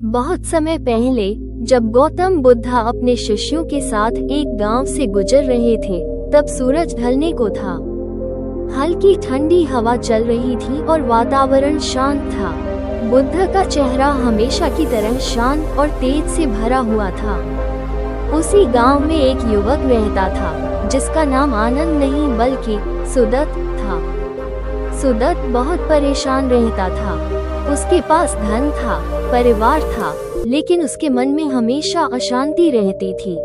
बहुत समय पहले जब गौतम बुद्धा अपने शिष्यों के साथ एक गांव से गुजर रहे थे, तब सूरज ढलने को था। हल्की ठंडी हवा चल रही थी और वातावरण शांत था। बुद्ध का चेहरा हमेशा की तरह शांत और तेज से भरा हुआ था। उसी गांव में एक युवक रहता था जिसका नाम आनंद नहीं बल्कि सुदत्त था। सुदत्त बहुत परेशान रहता था। उसके पास धन था, परिवार था, लेकिन उसके मन में हमेशा अशांति रहती थी।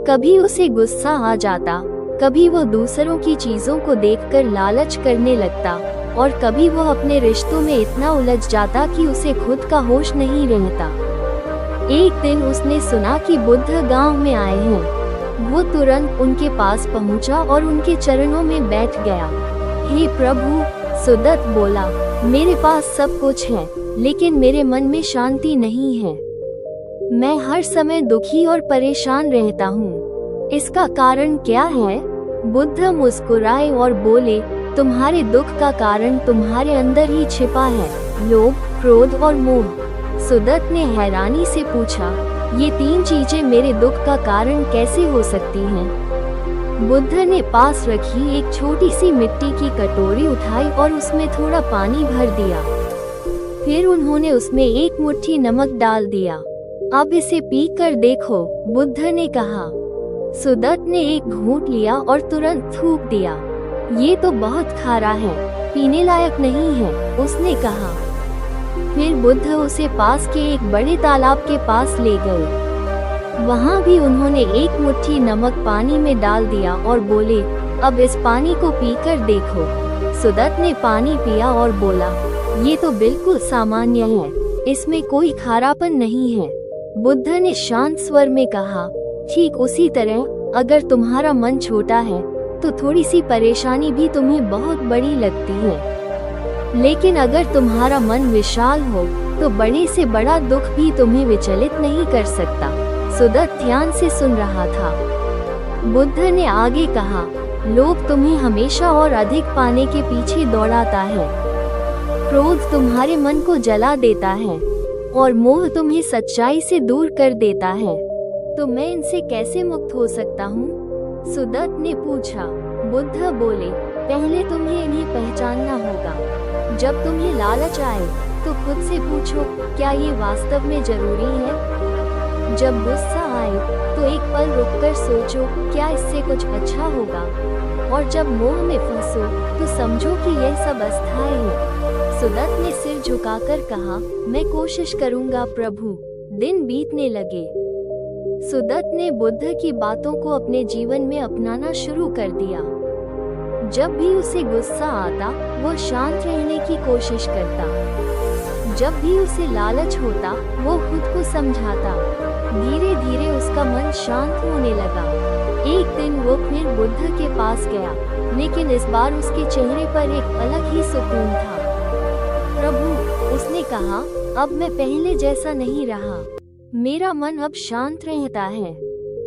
कभी उसे गुस्सा आ जाता, कभी वो दूसरों की चीजों को देखकर लालच करने लगता और कभी वो अपने रिश्तों में इतना उलझ जाता कि उसे खुद का होश नहीं रहता। एक दिन उसने सुना कि बुद्ध गांव में आए हैं। वो तुरंत उनके पास पहुंचा और उनके चरणों में बैठ गया। हे प्रभु, सुदत्त बोला, मेरे पास सब कुछ है, लेकिन मेरे मन में शांति नहीं है। मैं हर समय दुखी और परेशान रहता हूँ। इसका कारण क्या है? बुद्ध मुस्कुराए और बोले, तुम्हारे दुख का कारण तुम्हारे अंदर ही छिपा है, लोभ, क्रोध और मोह। सुदत्त ने हैरानी से पूछा, ये तीन चीजें मेरे दुख का कारण कैसे हो सकती हैं? बुद्ध ने पास रखी एक छोटी सी मिट्टी की कटोरी उठाई और उसमें थोड़ा पानी भर दिया। फिर उन्होंने उसमें एक मुट्ठी नमक डाल दिया। अब इसे पी कर देखो, बुद्ध ने कहा। सुदत्त ने एक घूंट लिया और तुरंत थूक दिया। ये तो बहुत खारा है, पीने लायक नहीं है, उसने कहा। फिर बुद्ध उसे पास के एक बड़े तालाब के पास ले गए। वहाँ भी उन्होंने एक मुट्ठी नमक पानी में डाल दिया और बोले, अब इस पानी को पीकर देखो। सुदत्त ने पानी पिया और बोला, ये तो बिल्कुल सामान्य है, इसमें कोई खारापन नहीं है। बुद्ध ने शांत स्वर में कहा, ठीक उसी तरह अगर तुम्हारा मन छोटा है तो थोड़ी सी परेशानी भी तुम्हें बहुत बड़ी लगती है, लेकिन अगर तुम्हारा मन विशाल हो तो बड़े से बड़ा दुख भी तुम्हें विचलित नहीं कर सकता। सुदत्त ध्यान से सुन रहा था। बुद्ध ने आगे कहा, लोभ तुम्हें हमेशा और अधिक पाने के पीछे दौड़ाता है, क्रोध तुम्हारे मन को जला देता है और मोह तुम्हें सच्चाई से दूर कर देता है। तो मैं इनसे कैसे मुक्त हो सकता हूँ? सुदत्त ने पूछा। बुद्ध बोले, पहले तुम्हें इन्हें पहचानना होगा। जब तुम्हें लालच आए तो खुद से पूछो, क्या ये वास्तव में जरूरी है? जब गुस्सा आए तो एक पल रुककर सोचो, क्या इससे कुछ अच्छा होगा? और जब मोह में फंसो तो समझो कि यह सब अस्थायी है। सुदत्त ने सिर झुकाकर कहा, मैं कोशिश करूंगा प्रभु। दिन बीतने लगे। सुदत्त ने बुद्ध की बातों को अपने जीवन में अपनाना शुरू कर दिया। जब भी उसे गुस्सा आता, वो शांत रहने की कोशिश करता। जब भी उसे लालच होता, वो खुद को समझाता। धीरे धीरे उसका मन शांत होने लगा। एक दिन वो फिर बुद्ध के पास गया, लेकिन इस बार उसके चेहरे पर एक अलग ही सुकून था। प्रभु, उसने कहा, अब मैं पहले जैसा नहीं रहा। मेरा मन अब शांत रहता है,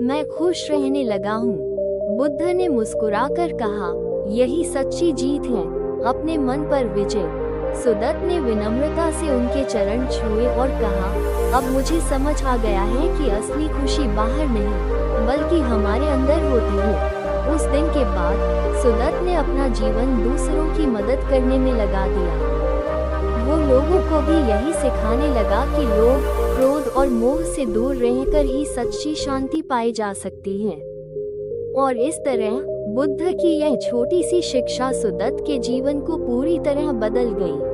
मैं खुश रहने लगा हूँ। बुद्ध ने मुस्कुराकर कहा, यही सच्ची जीत है, अपने मन पर विजय। सुदत्त ने विनम्रता से उनके चरण छुए और कहा, अब मुझे समझ आ गया है कि असली खुशी बाहर नहीं बल्कि हमारे अंदर होती है। उस दिन के बाद सुदत्त ने अपना जीवन दूसरों की मदद करने में लगा दिया। वो लोगों को भी यही सिखाने लगा कि लोभ, क्रोध और मोह से दूर रहकर ही सच्ची शांति पाई जा सकती है। और इस तरह बुद्ध की यह छोटी सी शिक्षा सुदत्त के जीवन को पूरी तरह बदल गई।